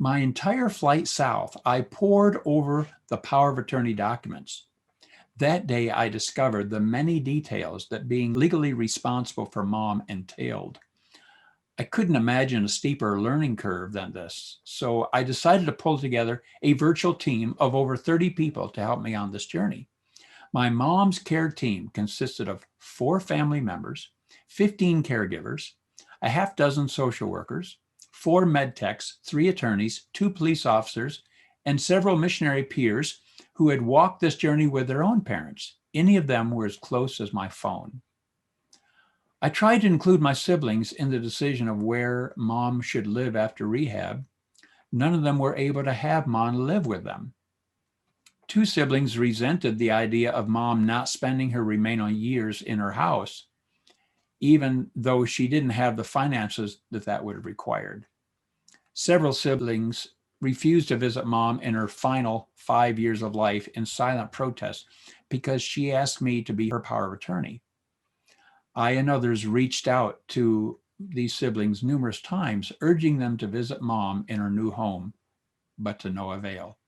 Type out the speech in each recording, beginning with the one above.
My entire flight south, I pored over the power of attorney documents. That day, I discovered the many details that being legally responsible for Mom entailed. I couldn't imagine a steeper learning curve than this, so I decided to pull together a virtual team of over 30 people to help me on this journey. My mom's care team consisted of 4 family members, 15 caregivers, a half dozen social workers, 4 med techs, 3 attorneys, 2 police officers, and several missionary peers who had walked this journey with their own parents. Any of them were as close as my phone. I tried to include my siblings in the decision of where Mom should live after rehab. None of them were able to have Mom live with them. 2 siblings resented the idea of Mom not spending her remaining years in her house, even though she didn't have the finances that would have required. Several siblings refused to visit Mom in her final 5 years of life in silent protest because she asked me to be her power of attorney. I and others reached out to these siblings numerous times, urging them to visit Mom in her new home, but to no avail.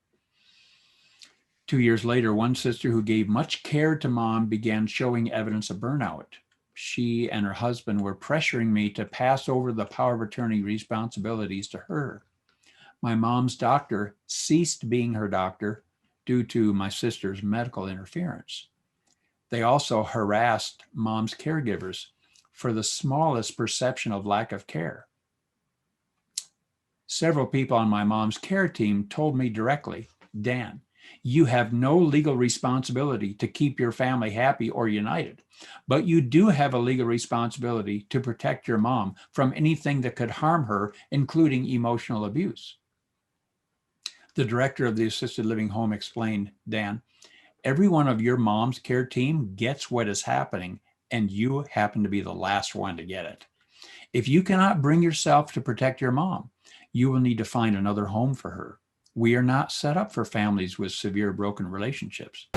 2 years later, one sister who gave much care to Mom began showing evidence of burnout. She and her husband were pressuring me to pass over the power of attorney responsibilities to her. My mom's doctor ceased being her doctor due to my sister's medical interference. They also harassed Mom's caregivers for the smallest perception of lack of care. Several people on my mom's care team told me directly, "Dan, you have no legal responsibility to keep your family happy or united, but you do have a legal responsibility to protect your mom from anything that could harm her, including emotional abuse." The director of the assisted living home explained, "Dan, every one of your mom's care team gets what is happening, and you happen to be the last one to get it. If you cannot bring yourself to protect your mom, you will need to find another home for her. We are not set up for families with severe broken relationships."